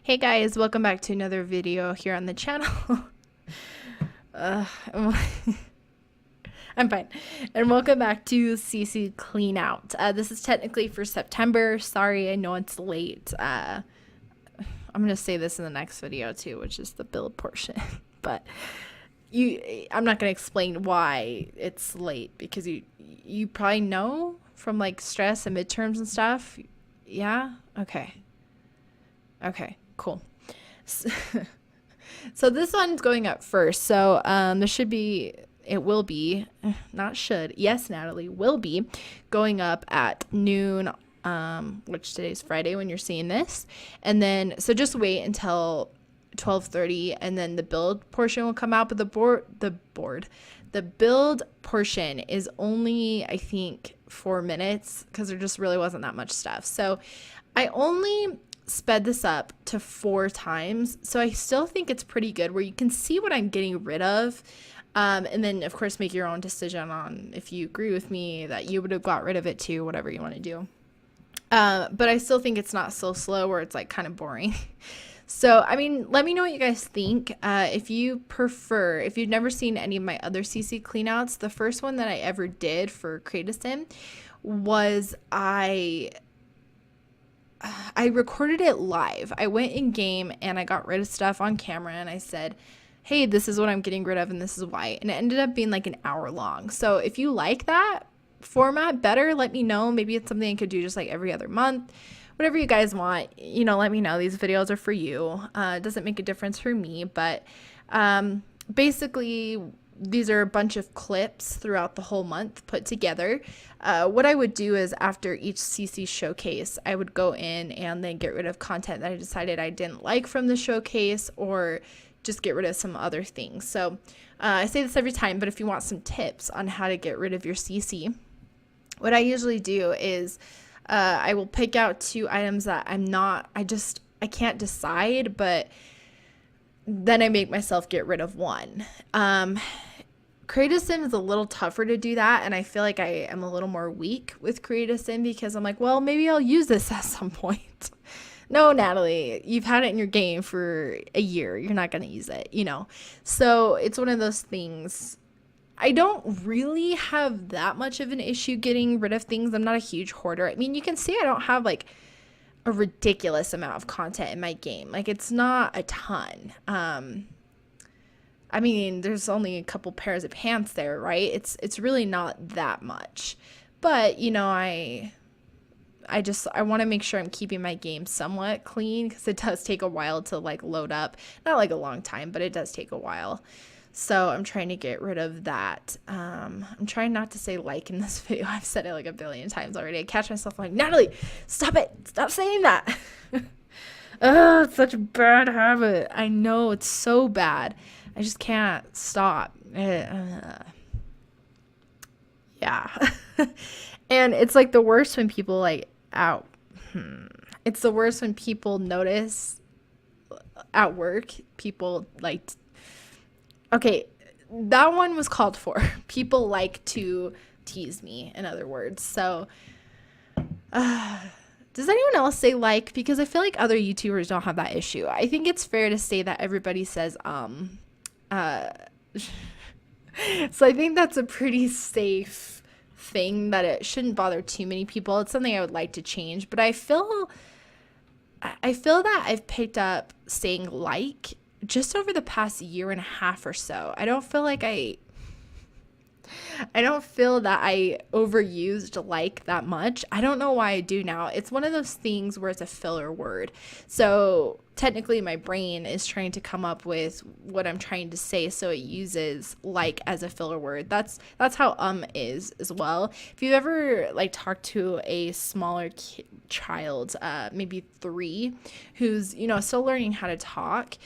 Hey guys, welcome back to another video here on the channel. uh, I'm fine. And welcome back to CC Cleanout. This is technically for September. Sorry, I know it's late. I'm going to say this in the next video too, which is the build portion. But I'm not going to explain why it's late because you probably know from like stress and midterms and stuff. Yeah? Okay. Okay, cool. So this one's going up first. So it will be, not should, yes, Natalie, will be going up at noon, which today's Friday when you're seeing this. And then, so just wait until 12:30 and then the build portion will come out. But the build portion is only, I think, 4 minutes because there just really wasn't that much stuff. So I only sped this up to 4 times, so I still think it's pretty good where you can see what I'm getting rid of, and then of course make your own decision on if you agree with me that you would have got rid of it too, whatever you want to do. But I still think it's not so slow where it's like kind of boring. So I mean, let me know what you guys think. If you prefer, if you've never seen any of my other CC cleanouts, the first one that I ever did for Create a Sim was I recorded it live. I went in game and I got rid of stuff on camera and I said, hey, this is what I'm getting rid of and this is why. And it ended up being like an hour long. So if you like that format better, let me know. Maybe it's something I could do just like every other month. Whatever you guys want, let me know. These videos are for you. It doesn't make a difference for me, but basically these are a bunch of clips throughout the whole month put together. What I would do is after each CC showcase, I would go in and then get rid of content that I decided I didn't like from the showcase or just get rid of some other things. So I say this every time, but if you want some tips on how to get rid of your CC, what I usually do is I will pick out 2 items that I can't decide, but then I make myself get rid of one. Create a Sim is a little tougher to do that, and I feel like I am a little more weak with Create a Sim because I'm like, well, maybe I'll use this at some point. No, Natalie, you've had it in your game for a year. You're not going to use it, So it's one of those things. I don't really have that much of an issue getting rid of things. I'm not a huge hoarder. I mean, you can see I don't have like a ridiculous amount of content in my game. Like it's not a ton. I mean, there's only a couple pairs of pants there, right? It's really not that much. But, I want to make sure I'm keeping my game somewhat clean because it does take a while to like load up. Not like a long time, but it does take a while. So I'm trying to get rid of that. I'm trying not to say like in this video. I've said it like a billion times already. I catch myself like, Natalie, stop it. Stop saying that. Oh, it's such a bad habit. I know, it's so bad. I just can't stop. Yeah. And it's like the worst when people like it's the worst when people notice at work, people like, okay, that one was called for. People like to tease me, in other words. So, does anyone else say like? Because I feel like other YouTubers don't have that issue. I think it's fair to say that everybody says so I think that's a pretty safe thing that it shouldn't bother too many people. It's something I would like to change, but I feel that I've picked up saying like just over the past year and a half or so. I don't feel that I overused like that much. I don't know why I do now. It's one of those things where it's a filler word. So technically my brain is trying to come up with what I'm trying to say, so it uses like as a filler word. That's how is as well. If you've ever like talked to a smaller child, maybe 3, who's still learning how to talk,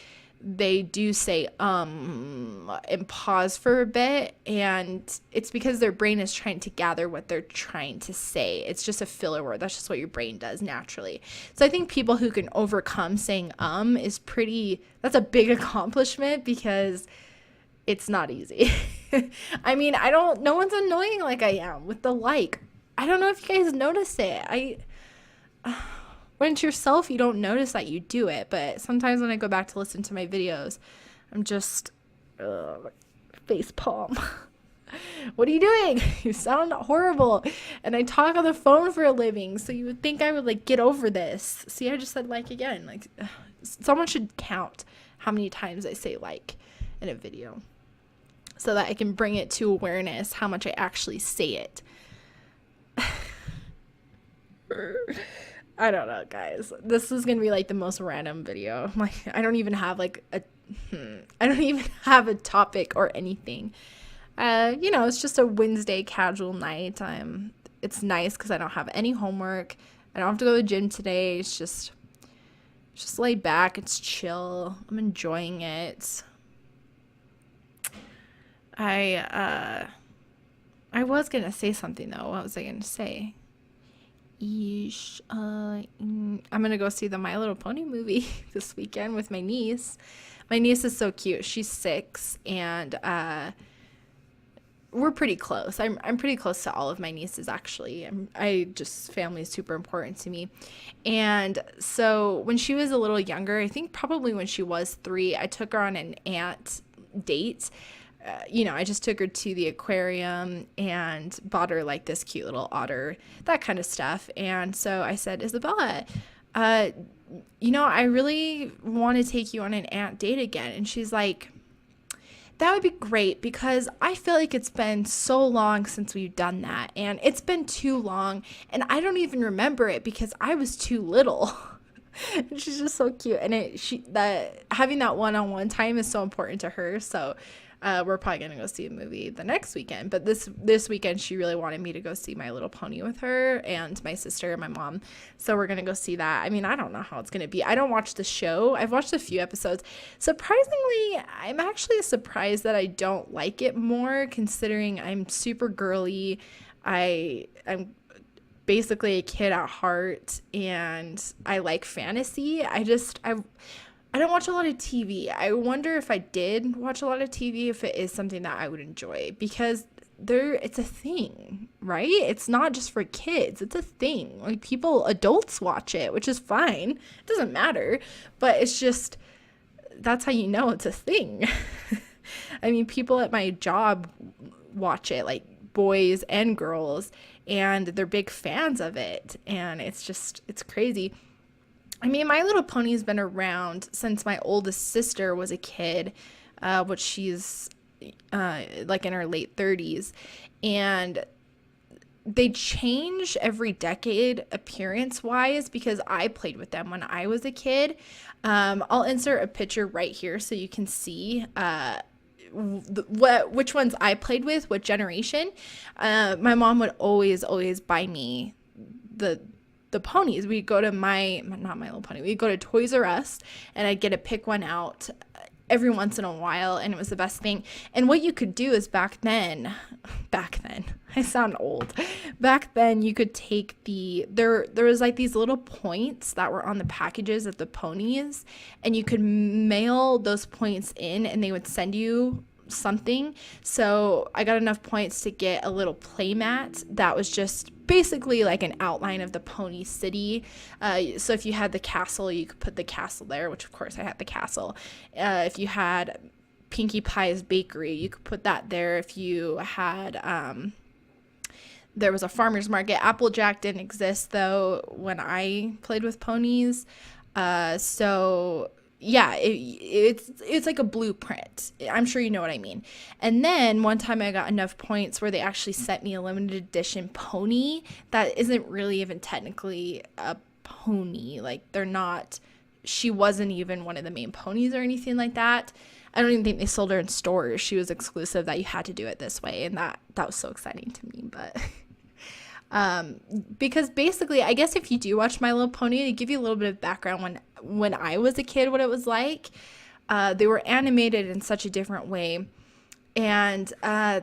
they do say and pause for a bit, and it's because their brain is trying to gather what they're trying to say. It's just a filler word. That's just what your brain does naturally. So I think people who can overcome saying that's a big accomplishment because it's not easy. I mean, no one's annoying like I am with the like. I don't know if you guys notice it. when it's yourself, you don't notice that you do it. But sometimes when I go back to listen to my videos, I'm just face palm. What are you doing? You sound horrible. And I talk on the phone for a living, so you would think I would like get over this. See, I just said like again. Like someone should count how many times I say like in a video, so that I can bring it to awareness how much I actually say it. I don't know, guys. This is gonna be like the most random video. Like I don't even have like I don't even have a topic or anything. It's just a Wednesday casual night. It's nice because I don't have any homework. I don't have to go to the gym today. It's just laid back. It's chill. I'm enjoying it. I was gonna say something though. What was I gonna say? I'm gonna go see the My Little Pony movie this weekend with my niece. My niece is so cute. She's 6, and we're pretty close. I'm pretty close to all of my nieces actually. Family is super important to me. And so when she was a little younger, I think probably when she was 3, I took her on an aunt date. I just took her to the aquarium and bought her like this cute little otter, that kind of stuff. And so I said, Isabella, I really want to take you on an aunt date again. And she's like, that would be great because I feel like it's been so long since we've done that. And it's been too long. And I don't even remember it because I was too little. And she's just so cute. And having that one-on-one time is so important to her. So we're probably going to go see a movie the next weekend. But this weekend, she really wanted me to go see My Little Pony with her and my sister and my mom. So we're going to go see that. I mean, I don't know how it's going to be. I don't watch the show. I've watched a few episodes. Surprisingly, I'm actually surprised that I don't like it more, considering I'm super girly. I'm basically a kid at heart, and I like fantasy. I don't watch a lot of TV. I wonder if I did watch a lot of TV, if it is something that I would enjoy, because it's a thing, right? It's not just for kids. It's a thing. Like adults watch it, which is fine. It doesn't matter, but it's just, that's how you know it's a thing. I mean, people at my job watch it, like boys and girls, and they're big fans of it. And it's crazy. I mean, My Little Pony's been around since my oldest sister was a kid, which she's like in her late 30s. And they change every decade appearance-wise because I played with them when I was a kid. I'll insert a picture right here so you can see which ones I played with, what generation. My mom would always buy me the ponies. We'd go to not My Little Pony. We'd go to Toys R Us, and I'd get to pick one out every once in a while, and it was the best thing. And what you could do is back then, I sound old. Back then, you could take there was like these little points that were on the packages of the ponies, and you could mail those points in, and they would send you something. So I got enough points to get a little play mat that was just basically like an outline of the pony city. So if you had the castle, you could put the castle there, which of course I had the castle. If you had Pinkie Pie's bakery, you could put that there. If you had there was a farmer's market. Applejack didn't exist though when I played with ponies. So yeah, it's like a blueprint. I'm sure you know what I mean. And then one time I got enough points where they actually sent me a limited edition pony that isn't really even technically a pony. Like she wasn't even one of the main ponies or anything like that. I don't even think they sold her in stores. She was exclusive, that you had to do it this way, and that was so exciting to me. But because basically, I guess if you do watch My Little Pony, to give you a little bit of background when I was a kid, what it was like, they were animated in such a different way. And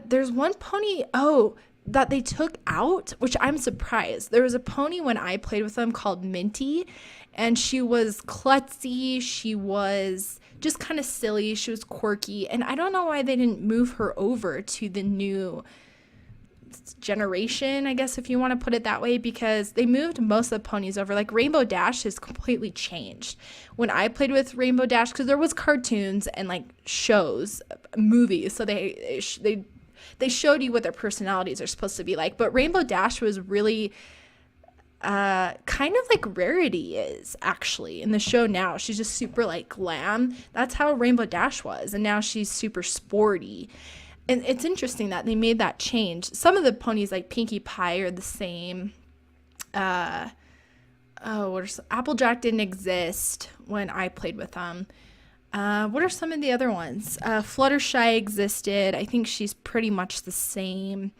there's one pony, that they took out, which I'm surprised. There was a pony when I played with them called Minty, and she was klutzy. She was just kind of silly. She was quirky. And I don't know why they didn't move her over to the new generation, I guess, if you want to put it that way, because they moved most of the ponies over. Like Rainbow Dash has completely changed. When I played with Rainbow Dash, because there was cartoons and like shows, movies, so they showed you what their personalities are supposed to be like. But Rainbow Dash was really kind of like Rarity is actually in the show now. She's just super like glam. That's how Rainbow Dash was, and now she's super sporty. And it's interesting that they made that change. Some of the ponies like Pinkie Pie are the same. Applejack didn't exist when I played with them. What are some of the other ones? Fluttershy existed. I think she's pretty much the same.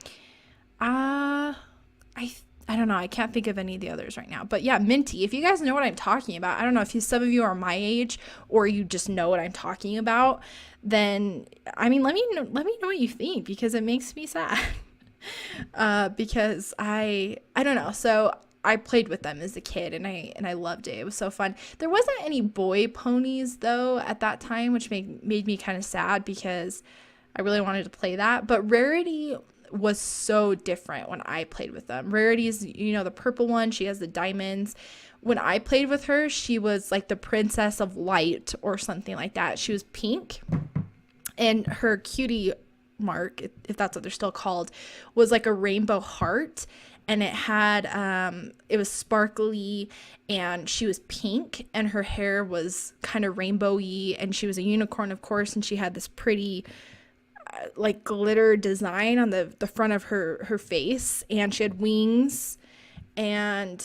I don't know. I can't think of any of the others right now. But yeah, Minty, if you guys know what I'm talking about, I don't know if some of you are my age or you just know what I'm talking about, then, I mean, let me know what you think, because it makes me sad. Because I don't know. So I played with them as a kid, and I loved it. It was so fun. There wasn't any boy ponies though at that time, which made me kind of sad, because I really wanted to play that. But Rarity was so different when I played with them. Rarity's, the purple one, she has the diamonds. When I played with her, she was like the Princess of Light or something like that. She was pink, and her cutie mark, if that's what they're still called, was like a rainbow heart, and it had it was sparkly, and she was pink, and her hair was kind of rainbowy, and she was a unicorn, of course, and she had this pretty like glitter design on the front of her face, and she had wings and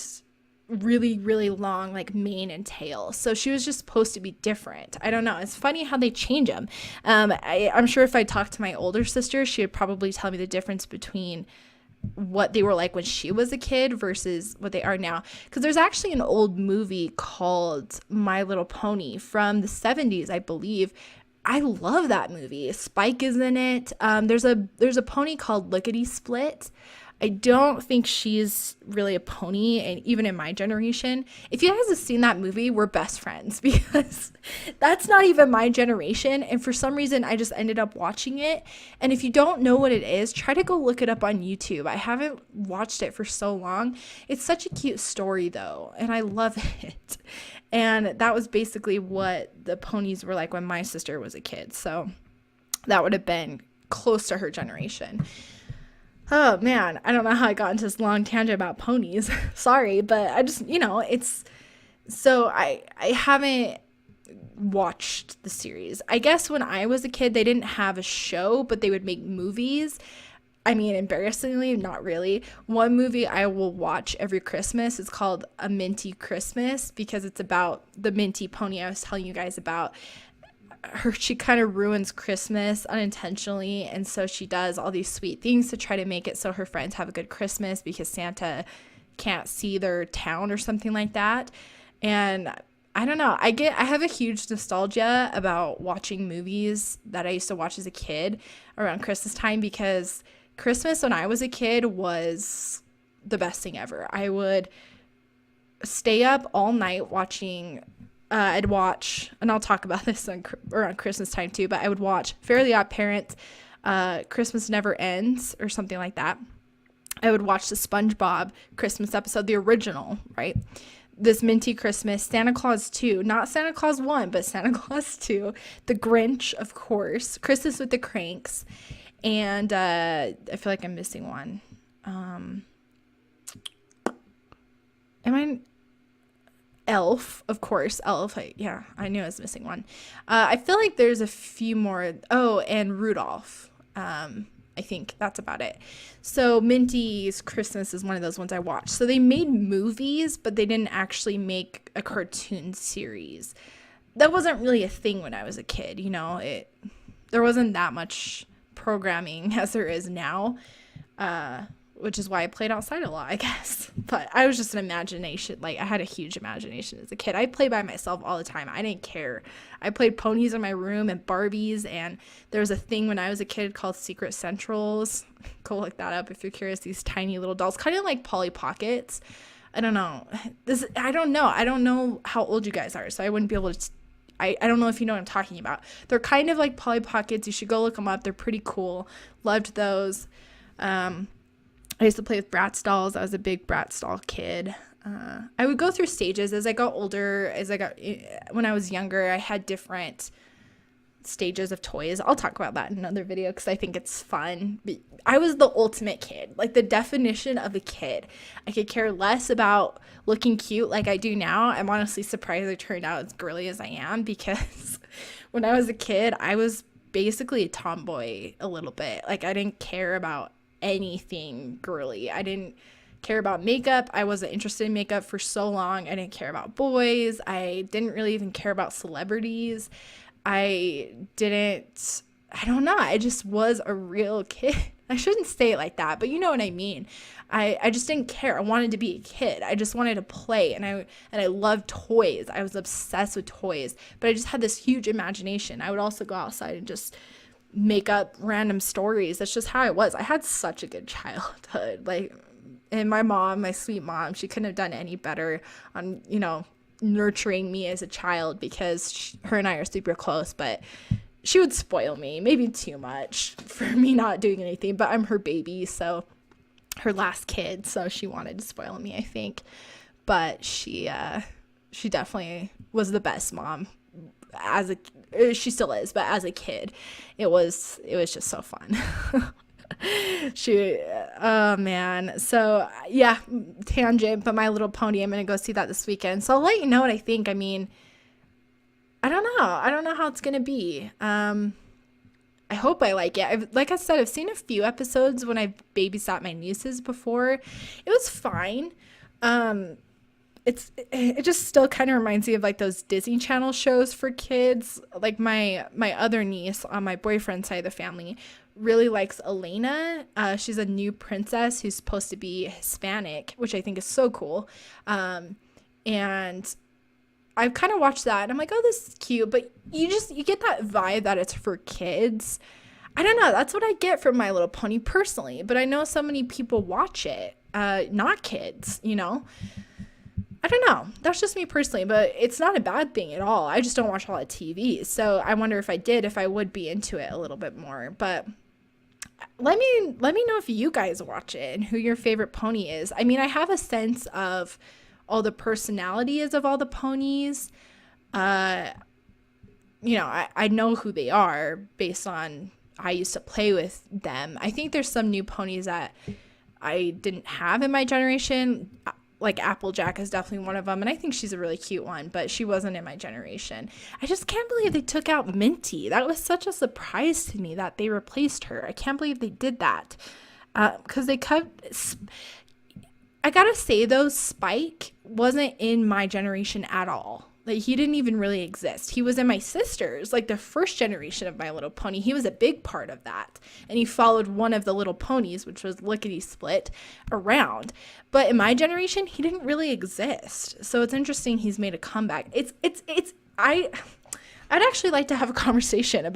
really, really long like mane and tail. So she was just supposed to be different. I don't know. It's funny how they change them. I'm sure if I talked to my older sister, she would probably tell me the difference between what they were like when she was a kid versus what they are now. Because there's actually an old movie called My Little Pony from the 70s, I believe. I love that movie. Spike is in it. There's a pony called Lickety Split. I don't think she's really a pony, and even in my generation. If you guys have seen that movie, we're best friends, because that's not even my generation, and for some reason I just ended up watching it. And if you don't know what it is, try to go look it up on YouTube. I haven't watched it for so long. It's such a cute story though, and I love it. And that was basically what the ponies were like when my sister was a kid. So that would have been close to her generation. Oh man, I don't know how I got into this long tangent about ponies. Sorry, but I just, it's so I haven't watched the series. I guess when I was a kid, they didn't have a show, but they would make movies. I mean, embarrassingly, not really. One movie I will watch every Christmas is called A Minty Christmas, because it's about the Minty pony I was telling you guys about. She kind of ruins Christmas unintentionally, and so she does all these sweet things to try to make it so her friends have a good Christmas, because Santa can't see their town or something like that. And I don't know, I have a huge nostalgia about watching movies that I used to watch as a kid around Christmas time, because Christmas when I was a kid was the best thing ever. I would stay up all night watching I'd watch, and I'll talk about this around Christmas time too, but I would watch Fairly Odd Parents, Christmas Never Ends, or something like that. I would watch the SpongeBob Christmas episode, the original, right? This Minty Christmas, Santa Claus 2, not Santa Claus 1, but Santa Claus 2, The Grinch, of course, Christmas with the Cranks, and I feel like I'm missing one. Elf, of course. Elf. I knew I was missing one. I feel like there's a few more. Oh, and Rudolph. I think that's about it. So Minty's Christmas is one of those ones I watched. So they made movies, but they didn't actually make a cartoon series. That wasn't really a thing when I was a kid. There wasn't that much programming as there is now. Which is why I played outside a lot, I guess. But I was just an imagination. Like, I had a huge imagination as a kid. I played by myself all the time. I didn't care. I played ponies in my room and Barbies. And there was a thing when I was a kid called Secret Centrals. Go look that up if you're curious. These tiny little dolls, kind of like Polly Pockets. I don't know. I don't know how old you guys are. So I wouldn't be able to... I don't know if you know what I'm talking about. They're kind of like Polly Pockets. You should go look them up. They're pretty cool. Loved those. I used to play with Bratz dolls. I was a big Bratz doll kid. I would go through stages as I got older. When I was younger, I had different stages of toys. I'll talk about that in another video because I think it's fun. But I was the ultimate kid, like the definition of a kid. I could care less about looking cute like I do now. I'm honestly surprised I turned out as girly as I am, because when I was a kid, I was basically a tomboy a little bit. Like, I didn't care about anything girly. I didn't care about makeup. I wasn't interested in makeup for so long. I didn't care about boys. I didn't really even care about celebrities. I don't know. I just was a real kid. I shouldn't say it like that, but you know what I mean. I just didn't care. I wanted to be a kid. I just wanted to play, and I loved toys. I was obsessed with toys, but I just had this huge imagination. I would also go outside and just make up random stories. That's just how I was. I had such a good childhood. Like, and my mom, my sweet mom, she couldn't have done any better on, nurturing me as a child, because her and I are super close, but she would spoil me, maybe too much for me not doing anything, but I'm her baby, so her last kid, so she wanted to spoil me, I think. But she definitely was the best mom. She still is, but as a kid, it was just so fun. Oh man. So yeah, tangent, but My Little Pony, I'm gonna go see that this weekend, so I'll let you know what I think. I mean, I don't know how it's gonna be. I hope I like it. Like I said, I've seen a few episodes when I babysat my nieces before. It was fine. It just still kind of reminds me of like those Disney Channel shows for kids. Like my other niece on my boyfriend's side of the family really likes Elena. She's a new princess who's supposed to be Hispanic, which I think is so cool. And I've kind of watched that and I'm like, oh, this is cute, but you get that vibe that it's for kids. I don't know. That's what I get from My Little Pony personally, but I know so many people watch it, not kids, I don't know. That's just me personally, but it's not a bad thing at all. I just don't watch a lot of TV. So I wonder if I would be into it a little bit more. But let me know if you guys watch it and who your favorite pony is. I mean, I have a sense of all the personalities of all the ponies. I know who they are based on I used to play with them. I think there's some new ponies that I didn't have in my generation. Like Applejack is definitely one of them, and I think she's a really cute one, but she wasn't in my generation. I just can't believe they took out Minty. That was such a surprise to me that they replaced her. I can't believe they did that, because they cut. I gotta say though, Spike wasn't in my generation at all. Like, he didn't even really exist. He was in my sister's, like the first generation of My Little Pony. He was a big part of that. And he followed one of the little ponies, which was Lickety Split, around. But in my generation, he didn't really exist. So it's interesting he's made a comeback. I'd actually like to have a conversation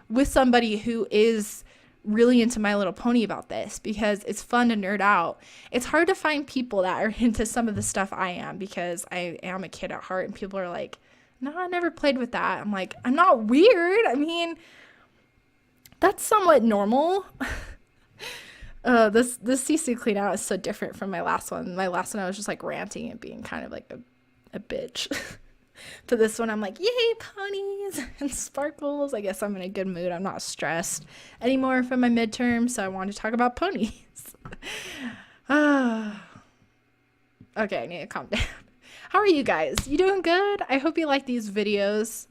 with somebody who is really into My Little Pony about this, because it's fun to nerd out. It's hard to find people that are into some of the stuff I am, because I am a kid at heart, and people are like, no, I never played with that. I'm like, I'm not weird. I mean, that's somewhat normal. This CC Cleanout is so different from my last one. My last one, I was just like ranting and being kind of like a bitch. To this one, I'm like, yay, ponies and sparkles. I guess I'm in a good mood. I'm not stressed anymore from my midterm, so I wanted to talk about ponies. Okay, I need to calm down. How are you guys? You doing good? I hope you like these videos.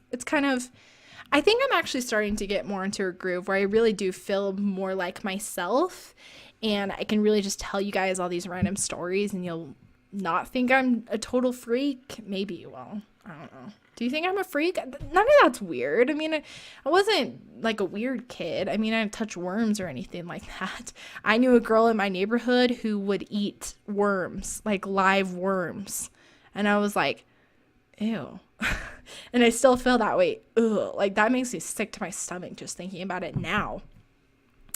I think I'm actually starting to get more into a groove where I really do feel more like myself, and I can really just tell you guys all these random stories, and you'll not think I'm a total freak. Maybe you will. I don't know. Do you think I'm a freak? None of that's weird. I mean, I wasn't like a weird kid. I mean, I didn't touch worms or anything like that. I knew a girl in my neighborhood who would eat worms, like live worms. And I was like, ew. And I still feel that way. Ugh. Like, that makes me sick to my stomach just thinking about it now.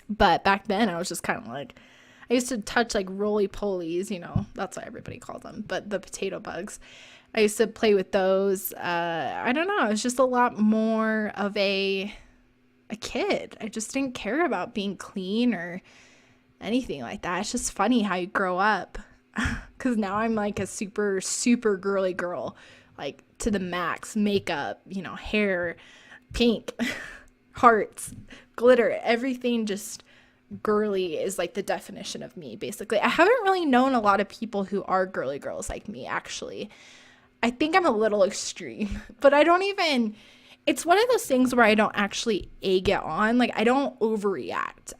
But back then, I was just kind of like, I used to touch like roly-polies, that's what everybody called them, but the potato bugs. I used to play with those. I don't know. I was just a lot more of a kid. I just didn't care about being clean or anything like that. It's just funny how you grow up. Because now I'm like a super, super girly girl, like to the max. Makeup, hair, pink, hearts, glitter, everything just girly is like the definition of me, basically. I haven't really known a lot of people who are girly girls like me, actually. I think I'm a little extreme, but it's one of those things where I don't actually egg it on. Like, I don't overreact.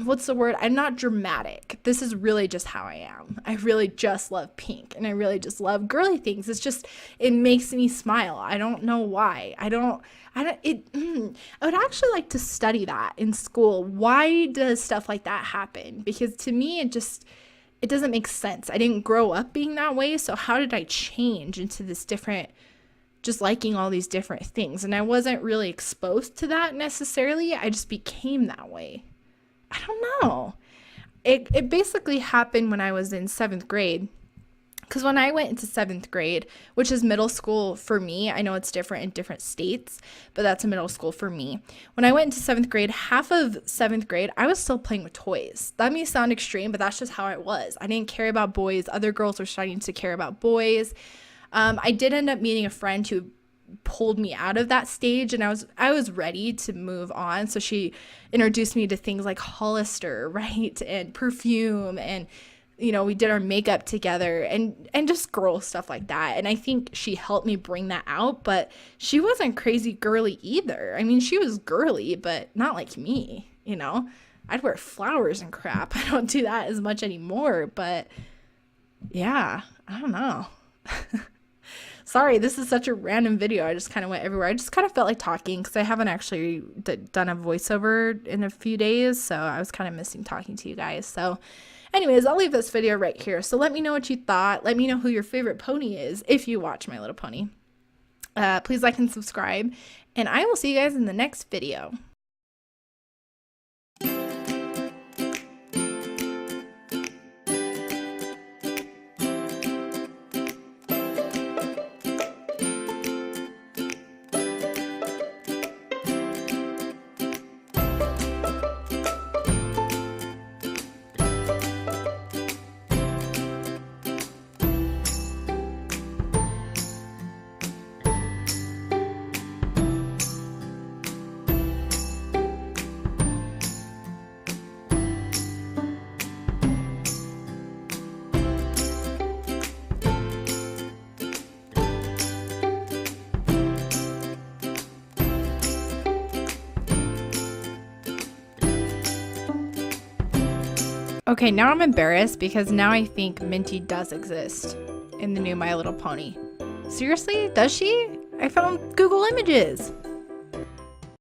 What's the word? I'm not dramatic. This is really just how I am. I really just love pink, and I really just love girly things. It makes me smile. I don't know why. I would actually like to study that in school. Why does stuff like that happen? Because to me, it doesn't make sense. I didn't grow up being that way. So how did I change into this different, just liking all these different things? And I wasn't really exposed to that necessarily. I just became that way. I don't know. It basically happened when I was in 7th grade. Because when I went into 7th grade, which is middle school for me, I know it's different in different states, but that's a middle school for me. When I went into 7th grade, half of 7th grade, I was still playing with toys. That may sound extreme, but that's just how I was. I didn't care about boys. Other girls were starting to care about boys. I did end up meeting a friend who pulled me out of that stage, and I was ready to move on. So she introduced me to things like Hollister, right, and perfume, and we did our makeup together, and just girl stuff like that. And I think she helped me bring that out, but she wasn't crazy girly either. I mean, she was girly, but not like me. I'd wear flowers and crap. I don't do that as much anymore, but yeah, I don't know. Sorry, this is such a random video. I just kind of went everywhere. I just kind of felt like talking because I haven't actually done a voiceover in a few days, so I was kind of missing talking to you guys. So anyways, I'll leave this video right here. So let me know what you thought. Let me know who your favorite pony is if you watch My Little Pony. Please like and subscribe, and I will see you guys in the next video. Okay, now I'm embarrassed because now I think Minty does exist in the new My Little Pony. Seriously? Does she? I found Google Images.